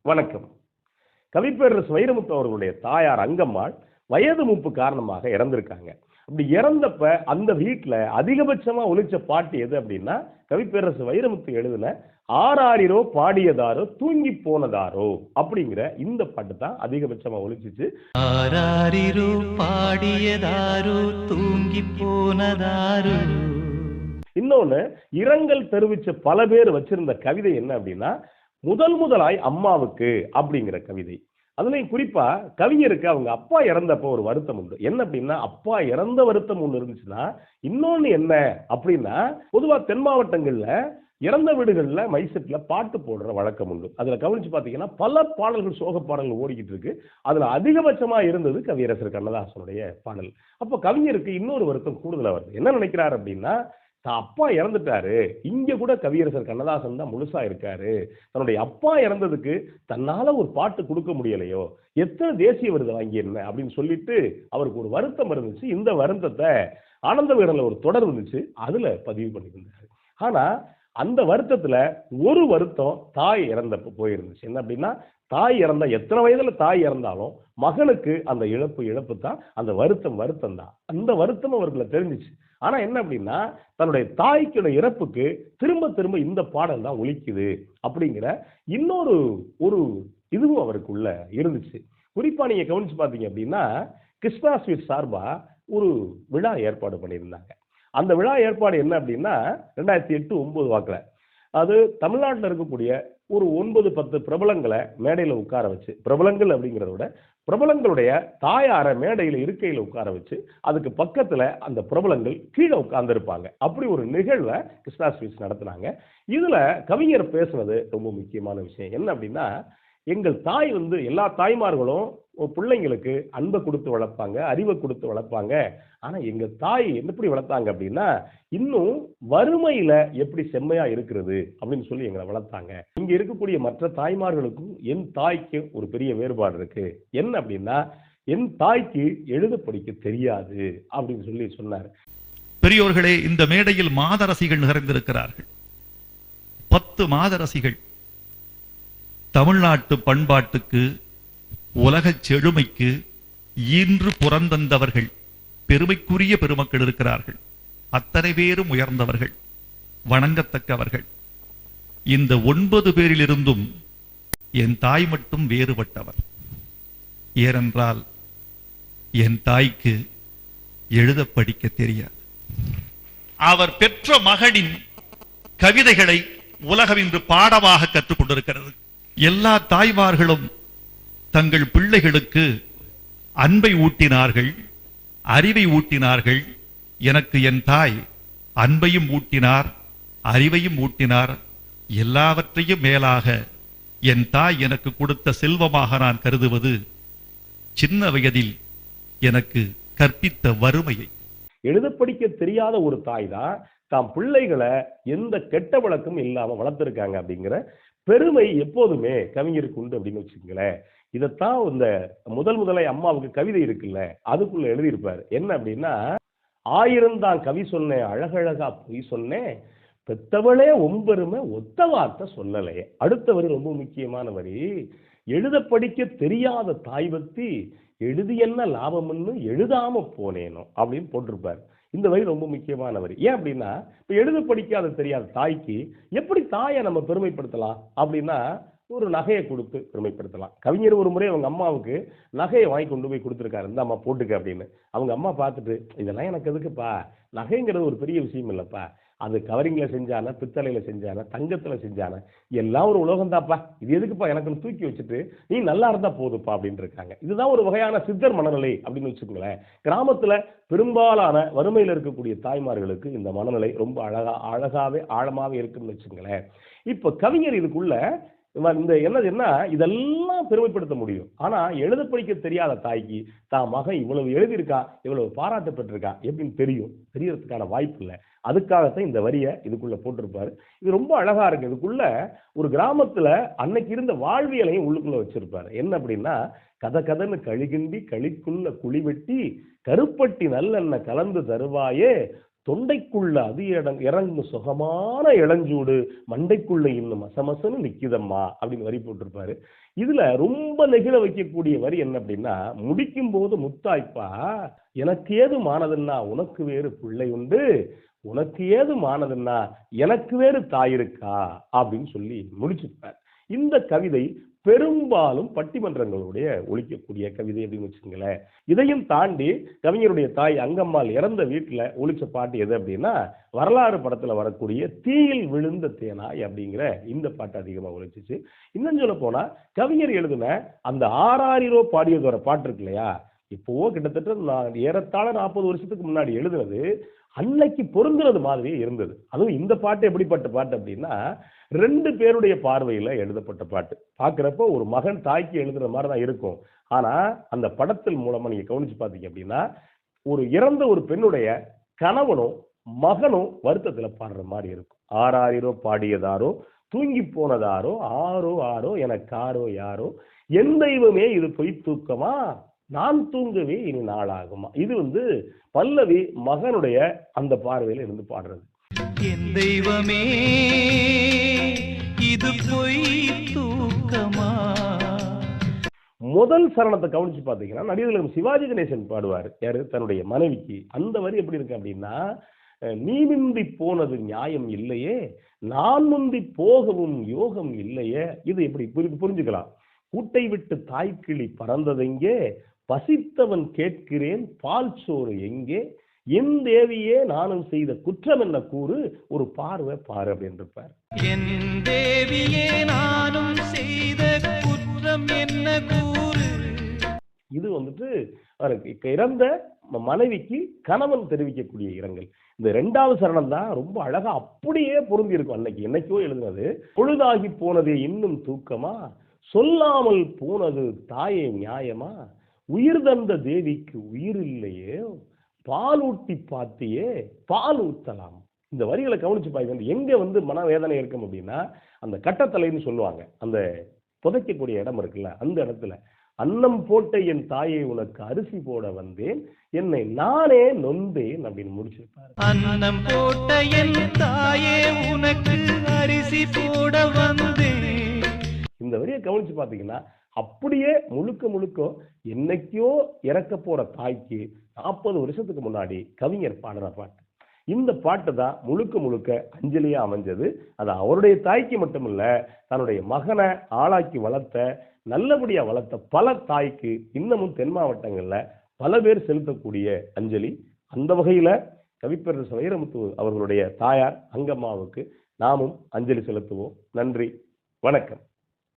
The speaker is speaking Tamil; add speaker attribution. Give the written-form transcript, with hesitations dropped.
Speaker 1: வணக்கம். கவிப்பேரரசு வைரமுத்து அவர்களுடைய தாயார் அங்கம்மாள் வயது மூப்பு காரணமாக இறந்திருக்காங்க. அப்படி இறந்தப்ப அந்த வீட்டுல அதிகபட்சமா ஒலிச்ச பாட்டு எது அப்படின்னா, கவிப்பேரரசு வைரமுத்து எழுதின ஆராரிரோ பாடியதாரோ தூங்கி போனதாரோ அப்படிங்கிற இந்த பாட்டு தான் அதிகபட்சமா ஒலிச்சிச்சு.
Speaker 2: ஆராரிரோ பாடியதாரோ தூங்கி போனதாரோ.
Speaker 1: இன்னொன்னு, இரங்கல் தெரிவிச்ச பல பேர் வச்சிருந்த கவிதை என்ன அப்படின்னா, முதலாய் அம்மாவுக்கு அப்படிங்கிற கவிதை. அதுலயும் குறிப்பா கவிஞருக்கு அவங்க அப்பா இறந்தப்போ ஒரு வருத்தம் உண்டு. என்ன அப்படின்னா, அப்பா இறந்த வருத்தம் ஒண்ணு இருந்துச்சுன்னா, இன்னொன்னு என்ன அப்படின்னா, பொதுவா தென் மாவட்டங்கள்ல இறந்த வீடுகள்ல மைசெட்ல பாட்டு போடுற வழக்கம் உண்டு. அதுல கவனிச்சு பாத்தீங்கன்னா பல பாடல்கள், சோக பாடல்கள் ஓடிக்கிட்டு இருக்கு. அதுல அதிகபட்சமா இருந்தது கவியரசர் கண்ணதாசனுடைய பாடல். அப்ப கவிஞருக்கு இன்னொரு வருத்தம் கூடுதலா வருது. என்ன நினைக்கிறாரு அப்படின்னா, அப்பா இறந்துட்டாரு, இங்க கூட கவியரசர் கண்ணதாசன் தான் முழுசா இருக்காரு, தன்னுடைய அப்பா இறந்ததுக்கு தன்னால ஒரு பாட்டு கொடுக்க முடியலையோ, எத்தனை தேசிய விருது வாங்கி என்ன அப்படின்னு சொல்லிட்டு அவருக்கு ஒரு வருத்தம் இருந்துச்சு. இந்த வருத்தத்தை ஆனந்த விகடன்ல ஒரு தொடர் இருந்துச்சு, அதுல பதிவு பண்ணியிருந்தாரு. ஆனா அந்த வருத்தத்துல ஒரு வருத்தம் தாய் இறந்தப்ப போயிருந்துச்சு. என்ன அப்படின்னா, தாய் இறந்தா எத்தனை வயதுல தாய் இறந்தாலும் மகனுக்கு அந்த இழப்பு தான், அந்த வருத்தம் தான். அந்த வருத்தம் அவர்களை தெரிஞ்சிச்சு. ஆனா என்ன அப்படின்னா, தன்னுடைய தாய்க்குடைய இறப்புக்கு திரும்ப இந்த பாடல் தான் ஒலிக்குது அப்படிங்கிற இன்னொரு ஒரு இதுவும் அவருக்குள்ள இருந்துச்சு. குறிப்பா நீங்க கவனிச்சு பாத்தீங்க அப்படின்னா, கிருஷ்ணா ஸ்வீட் சார்பா ஒரு விழா ஏற்பாடு பண்ணியிருந்தாங்க. அந்த விழா ஏற்பாடு என்ன அப்படின்னா, 2008-09 வாக்குல அது தமிழ்நாட்டில் இருக்கக்கூடிய ஒரு 9-10 பிரபலங்களை மேடையில உட்கார வச்சு, பிரபலங்கள் அப்படிங்கிறத விட பிரபலங்களுடைய தாயார மேடையில இருக்கையில உட்கார வச்சு, அதுக்கு பக்கத்துல அந்த பிரபலங்கள் கீழே உட்கார்ந்து இருப்பாங்க. அப்படி ஒரு நிகழ்வை கிருஷ்ணா ஸ்வீட்ஸ் நடத்தினாங்க. இதுல கவிஞர் பேசுனது ரொம்ப முக்கியமான விஷயம். என்ன அப்படின்னா, எங்கள் தாய் எல்லா தாய்மார்களும் பிள்ளைங்களுக்கு அன்பை கொடுத்து வளர்ப்பாங்க, அறிவை கொடுத்து வளர்ப்பாங்க. ஆனா எங்க தாய் எப்படி வளர்த்தாங்க அப்படின்னா, இன்னும் வறுமையில எப்படி செம்மையா இருக்கிறது அப்படின்னு சொல்லி எங்களை வளர்த்தாங்க. இங்க இருக்கக்கூடிய மற்ற தாய்மார்களுக்கும் என் தாய்க்கும் ஒரு பெரிய வேறுபாடு இருக்கு. என்ன அப்படின்னா, என் தாய்க்கு எழுத படிக்க தெரியாது அப்படின்னு சொல்லி சொன்னார்.
Speaker 3: பெரியோர்களே, இந்த மேடையில் மாதரசிகள் நிறைந்திருக்கிறார்கள். 10 மாதரசிகள் தமிழ்நாட்டு பண்பாட்டுக்கு, உலக செழுமைக்கு ஈன்று புறந்தந்தவர்கள், பெருமைக்குரிய பெருமக்கள் இருக்கிறார்கள். அத்தனை பேரும் உயர்ந்தவர்கள், வணங்கத்தக்கவர்கள். இந்த 9 பேரிலிருந்தும் என் தாய் மட்டும் வேறுபட்டவர். ஏனென்றால் என் தாய்க்கு எழுத படிக்க தெரியாது. அவர் பெற்ற மகனின் கவிதைகளை உலகம் இன்று பாடமாக கற்றுக் கொண்டிருக்கிறது. எல்லா தாய்மார்களும் தங்கள் பிள்ளைகளுக்கு அன்பை ஊட்டினார்கள், அறிவை ஊட்டினார்கள். எனக்கு என் தாய் அன்பையும் ஊட்டினார், அறிவையும் ஊட்டினார். எல்லாவற்றையும் மேலாக என் தாய் எனக்கு கொடுத்த செல்வமாக நான் கருதுவது சின்ன வயதில் எனக்கு கற்பித்த வறுமையை.
Speaker 1: எழுத படிக்க தெரியாத ஒரு தாய் தான் தாம் பிள்ளைகளை எந்த கெட்ட வழக்கம் இல்லாம வளர்த்திருக்காங்க அப்படிங்கிற பெருமை எப்போதுமே கவிஞருக்கு உண்டு அப்படின்னு வச்சுக்கங்களேன். இதைத்தான் இந்த முதலாய் அம்மாவுக்கு கவிதை இருக்குல்ல, அதுக்குள்ள எழுதியிருப்பாரு. என்ன அப்படின்னா, 1000 தான் கவி சொன்னேன், அழகழகா பொய் சொன்னேன், பெத்தவளே ஒம்பெருமை ஒத்த வார்த்தை சொல்லலையே. அடுத்த வரி ரொம்ப முக்கியமான வரி. எழுத படிக்க தெரியாத தாய் பத்தி எழுதி என்ன லாபம்னு எழுதாம போனேனோ அப்படின்னு போட்டிருப்பாரு. இந்த வரி ரொம்ப முக்கியமான வரி. ஏன் அப்படின்னா, இப்ப எழுத படிக்காத தெரியாத தாய்க்கு எப்படி தாயை நம்ம பெருமைப்படுத்தலாம் அப்படின்னா, ஒரு நகையை கொடுத்து பெருமைப்படுத்தலாம். கவிஞர் ஒரு முறை அவங்க அம்மாவுக்கு நகையை வாங்கி கொண்டு போய் கொடுத்துருக்காரு, இந்த அம்மா போட்டுக்க அப்படின்னு. அவங்க அம்மா பார்த்துட்டு, இதெல்லாம் எனக்கு எதுக்குப்பா, நகைங்கிறது ஒரு பெரிய விஷயம் இல்லப்பா, அது கவரிங்ல செஞ்சான, பித்தளையில செஞ்சான, தங்கத்துல செஞ்சான, எல்லாம் ஒரு உலகம் தாப்பா, இது எதுக்குப்பா எனக்குன்னு தூக்கி வச்சுட்டு நீ நல்லா இருந்தா போதுப்பா அப்படின்னு இருக்காங்க. இதுதான் ஒரு வகையான சித்தர் மனநிலை அப்படின்னு வச்சுக்கோங்களேன். கிராமத்துல பெரும்பாலான வறுமையில் இருக்கக்கூடிய தாய்மார்களுக்கு இந்த மனநிலை ரொம்ப அழகாவே ஆழமாவே இருக்குன்னு வச்சுக்கோங்களேன். இப்ப கவிஞர் இதுக்குள்ள இந்த என்னதுன்னா, இதெல்லாம் பெருமைப்படுத்த முடியும். ஆனா எழுத படிக்க தெரியாத தாய்க்கு தான் மகன் இவ்வளவு எழுதியிருக்கா, இவ்வளவு பாராட்டு பெற்றிருக்கா எப்படின்னு தெரியறதுக்கான வாய்ப்பு இல்லை. அதுக்காகத்தான் இந்த வரியை இதுக்குள்ள போட்டிருப்பாரு. இது ரொம்ப அழகா இருக்கு. இதுக்குள்ள ஒரு கிராமத்துல அன்னைக்கு இருந்த வாழ்வியலையும் உள்ளுக்குள்ள வச்சிருப்பாரு. என்ன அப்படின்னா, கதன்னு கழிகிண்டி களிக்குள்ள குழி வெட்டி கருப்பட்டி நல்லெண்ணெய் கலந்து தருவாயே, தொண்டைக்குள்ள அது இறங்கும் சுகமான இளஞ்சூடு, மண்டைக்குள்ள இன்னும் மசமசன்னு நிக்குதம்மா அப்படின்னு வரி போட்டிருப்பாரு. இதுல ரொம்ப நெகிழ வைக்கக்கூடிய வரி என்ன அப்படின்னா, முடிக்கும் போது முத்தாய்ப்பா, எனக்கு ஏது மானதுன்னா உனக்கு வேறு பிள்ளை உண்டு, உனக்கு ஏது மானதுன்னா எனக்கு வேறு தாய் இருக்கா அப்படின்னு சொல்லி முடிச்சிருப்பார். இந்த கவிதை பெரும்பாலும் பட்டிமன்றங்களுடைய ஒலிக்கக்கூடிய கவிதை அப்படின்னு வச்சுக்கோங்களேன். இதையும் தாண்டி கவிஞருடைய தாய் அங்கம்மாள் இறந்த வீட்டுல ஒலிச்ச பாட்டு எது அப்படின்னா, வரலாறு படத்துல வரக்கூடிய தீயில் விழுந்த தேனாய் அப்படிங்கிற இந்த பாட்டு அதிகமா ஒலிச்சிச்சு. இன்னும் சொல்ல போனா கவிஞர் எழுதின அந்த ஆராரிரோ பாடியதோட பாட்டு இருக்கு இல்லையா, இப்போ கிட்டத்தட்ட ஏறத்தாழ 40 வருஷத்துக்கு முன்னாடி எழுதுனது அன்னைக்கு பொருந்துறது மாதிரியே இருந்தது. அதுவும் இந்த பாட்டு எப்படிப்பட்ட பாட்டு அப்படின்னா, 2 பேருடைய பார்வையில எழுதப்பட்ட பாட்டு. பாக்குறப்போ ஒரு மகன் தாய்க்கு எழுதுற மாதிரி தான் இருக்கும். ஆனா அந்த படத்தில் மூலமா நீங்க கவனிச்சு பாத்தீங்க அப்படின்னா, ஒரு இறந்த ஒரு பெண்ணுடைய கணவனும் மகனும் வருத்தத்துல பாடுற மாதிரி இருக்கும். ஆராரிரோ பாடியதாரோ, தூங்கி போனதாரோ, ஆரோ ஆரோ எனக்காரோ யாரோ, என் தெய்வமே இது பொய் தூக்கமா, நான் தூங்கவே இனி நாளாகுமா. இது பல்லவி மகனுடைய அந்த பார்வையில இருந்து பாடுறது.
Speaker 2: என் தெய்வமே இது பொய் தூக்கமா.
Speaker 1: முதல் சரணத்தை கவனிச்சு பாத்தீங்கன்னா, நடிகர் சிவாஜி கணேசன் பாடுவார். யாரு? தன்னுடைய மனைவிக்கு. அந்த வரி எப்படி இருக்கு அப்படின்னா, நீ முந்தி போனது நியாயம் இல்லையே, நான் முந்தி போகவும் யோகம் இல்லையே. இது எப்படி புரிஞ்சுக்கலாம். கூட்டை விட்டு தாய்க்கிளி பறந்ததெங்கே, பசித்தவன் கேட்கிறேன் பால் சோறு எங்கே, என் தேவியே நானும் செய்த குற்றம் என்ன கூறு, ஒரு பார்வை பாரு அப்படின்னு இருப்பார்.
Speaker 2: என் தேவியே நானும் செய்த குற்றம் என்ன கூறு.
Speaker 1: இது இறந்த மனைவிக்கு கணவன் தெரிவிக்கக்கூடிய இரங்கல். இந்த 2வது சரணம் தான் ரொம்ப அழகா அப்படியே பொருந்தி இருக்கும். என்னைக்கோ எழுதுனது. பொழுதாகி போனதே இன்னும் தூக்கமா, சொல்லாமல் போனது தாயே நியாயமா, உயிர் தந்த தேவிக்கு உயிர் இல்லையே, பால் ஊட்டி பாத்தியே பால் ஊத்தலாம். இந்த வரிகளை கவனிச்சு பாருங்க. எங்க மனவேதனை இருக்கும் அப்படின்னா, அந்த கட்டத்தலைன்னு சொல்லுவாங்க, அந்த புதைக்கக்கூடிய இடம் இருக்குல்ல, அந்த இடத்துல அன்னம் போட்ட என் தாயை உனக்கு அரிசி போட வந்தேன், என்னை நானே நொந்தேன் அப்படின்னு முடிச்சிருப்பாரு.
Speaker 2: அன்னம் போட்ட என் தாயே உனக்கு அரிசி போட வந்தேன்.
Speaker 1: இந்த வரியை கவனிச்சு பாத்தீங்கன்னா, அப்படியே முழுக்க என்னைக்கோ இறக்க போற தாய்க்கு 40 வருஷத்துக்கு முன்னாடி கவிஞர் பாடுற பாட்டு. இந்த பாட்டு தான் முழுக்க அஞ்சலியா அமைஞ்சது. அது அவருடைய தாய்க்கு மட்டுமில்ல, தன்னுடைய மகனை ஆளாக்கி வளர்த்த, நல்லபடியா வளர்த்த பல தாய்க்கு இன்னமும் தென் மாவட்டங்கள்ல பல பேர் செலுத்தக்கூடிய அஞ்சலி. அந்த வகையில கவிப்பேரரசு வைரமுத்து அவர்களுடைய தாயார் அங்கம்மாவுக்கு நாமும் அஞ்சலி செலுத்துவோம். நன்றி, வணக்கம்.